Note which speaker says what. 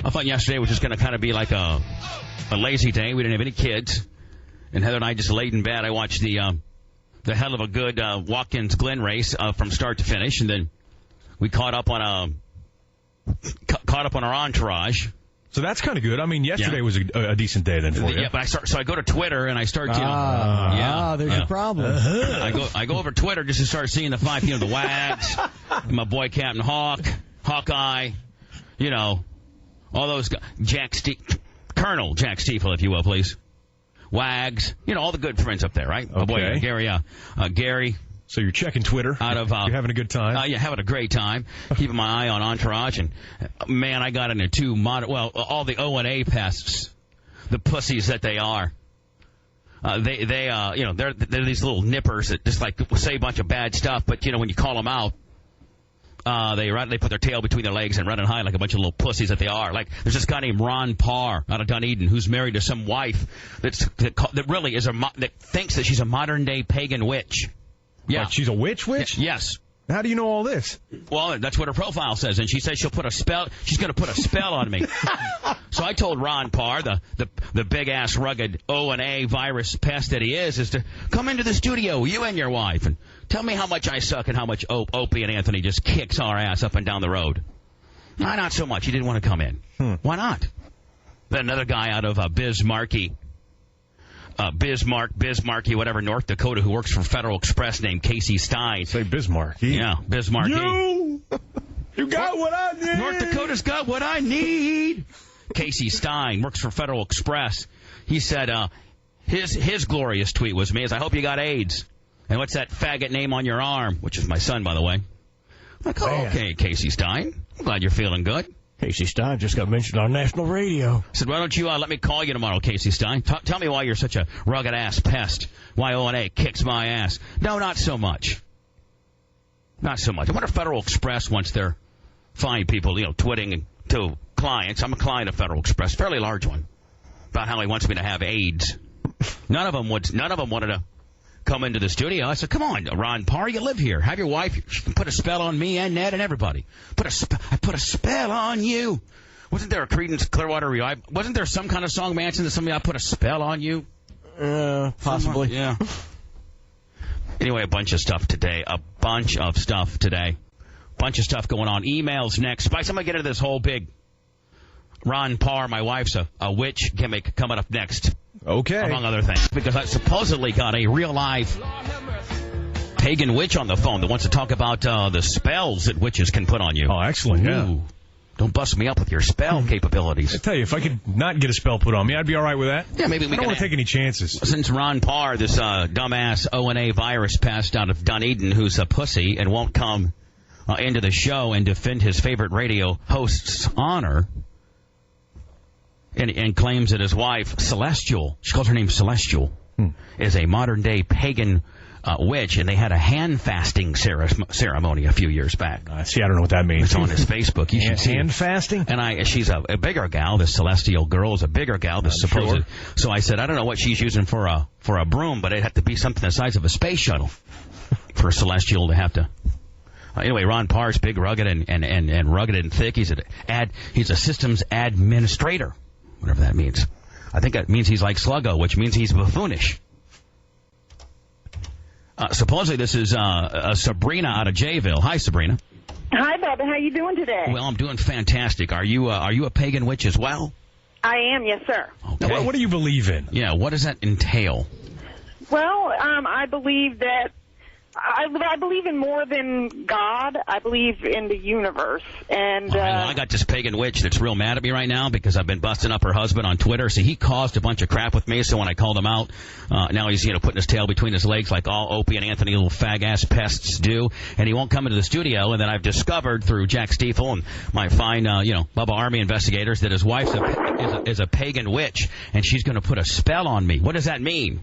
Speaker 1: I thought yesterday was just going to kind of be like a lazy day. We didn't have any kids. And Heather and I just laid in bed. I watched the hell of a good Watkins Glen race from start to finish. And then we caught up on our entourage.
Speaker 2: So that's kind of good. I mean, yesterday was a decent day then for you.
Speaker 1: Yeah, but I go to Twitter and I start,
Speaker 3: there's a problem.
Speaker 1: I go over Twitter just to start seeing the 5 the Wags, my boy Captain Hawkeye, all those guys, Colonel Jack Stiefel, if you will, please. Wags, all the good friends up there, right?
Speaker 2: Okay.
Speaker 1: My boy Gary.
Speaker 2: So you're checking Twitter. You're having a good time.
Speaker 1: Yeah, having a great time. Keeping my eye on Entourage, and man, I got into all the O and A pests, the pussies that they are. They're these little nippers that just like say a bunch of bad stuff, but when you call them out, they put their tail between their legs and run and hide like a bunch of little pussies that they are. Like there's this guy named Ron Parr out of Dunedin who's married to some wife that really is that thinks that she's a modern day pagan witch. Yeah,
Speaker 2: like she's a witch?
Speaker 1: Yes.
Speaker 2: How do you know all this?
Speaker 1: Well, that's what her profile says, and she says she'll put a spell. She's going to put a spell on me. So I told Ron Parr, the big ass rugged O and A virus pest that he is to come into the studio, you and your wife, and tell me how much I suck and how much Opie and Anthony just kicks our ass up and down the road. No, not so much. He didn't want to come in. Why not? Then another guy out of Bismarcky, whatever, North Dakota, who works for Federal Express named Casey Stein.
Speaker 2: Say Bismarcky.
Speaker 1: Yeah, Bismarcky.
Speaker 2: You got what I need.
Speaker 1: North Dakota's got what I need. Casey Stein works for Federal Express. He said his glorious tweet was me, I hope you got AIDS. And what's that faggot name on your arm? Which is my son, by the way. I'm like, okay, Casey Stein. I'm glad you're feeling good.
Speaker 3: Casey Stein just got mentioned on national radio.
Speaker 1: I said, why don't you let me call you tomorrow, Casey Stein? Tell me why you're such a rugged-ass pest. Why O&A kicks my ass. No, not so much. Not so much. I wonder if Federal Express wants their fine people, twitting to clients. I'm a client of Federal Express, fairly large one, about how he wants me to have AIDS. None of them wanted to come into the studio. I said, come on, Ron Parr, you live here. Have your wife. She can put a spell on me and Ned and everybody. I put a spell on you. Wasn't there a Creedence Clearwater Revival? Wasn't there some kind of song mentioned that somebody, I put a spell on you?
Speaker 3: Possibly.
Speaker 1: Yeah. Anyway, a bunch of stuff today. Bunch of stuff going on. Emails next. Spice, I'm going to get into this whole big Ron Parr, my wife's a witch gimmick coming up next.
Speaker 2: Okay.
Speaker 1: Among other things. Because I supposedly got a real live pagan witch on the phone that wants to talk about the spells that witches can put on you.
Speaker 2: Oh, excellent.
Speaker 1: Ooh.
Speaker 2: Yeah.
Speaker 1: Don't bust me up with your spell capabilities.
Speaker 2: I tell you, if I could not get a spell put on me, I'd be all right with that.
Speaker 1: Yeah, maybe we
Speaker 2: I don't want to take any chances.
Speaker 1: Since Ron Parr, this dumbass O&A virus passed out of Dunedin, who's a pussy and won't come into the show and defend his favorite radio host's honor, and claims that his wife, Celestial, she calls her name Celestial, is a modern-day pagan witch, and they had a hand-fasting ceremony a few years back.
Speaker 2: See, I don't know what that means.
Speaker 1: It's on his Facebook. You should see
Speaker 2: hand-fasting?
Speaker 1: And she's a bigger gal. This Celestial girl is a bigger gal. This supposed. Sure. So I said, I don't know what she's using for a broom, but it'd have to be something the size of a space shuttle for Celestial to have to. Anyway, Ron Parr's big, rugged, and rugged and thick. He's a systems administrator. Whatever that means. I think that means he's like Sluggo, which means he's buffoonish. Supposedly this is Sabrina out of Jayville. Hi, Sabrina.
Speaker 4: Hi, Bubba. How you doing today?
Speaker 1: Well, I'm doing fantastic. Are you a pagan witch as well?
Speaker 4: I am, yes, sir.
Speaker 1: Okay.
Speaker 2: Now, what do you believe in?
Speaker 1: Yeah, what does that entail?
Speaker 4: Well, I believe that I believe in more than God. I believe in the universe. And
Speaker 1: well, I got this pagan witch that's real mad at me right now because I've been busting up her husband on Twitter. See, he caused a bunch of crap with me, so when I called him out, now he's putting his tail between his legs like all Opie and Anthony little fag-ass pests do, and he won't come into the studio. And then I've discovered through Jack Stiefel and my fine, Bubba Army investigators that his wife is a pagan witch, and she's going to put a spell on me. What does that mean?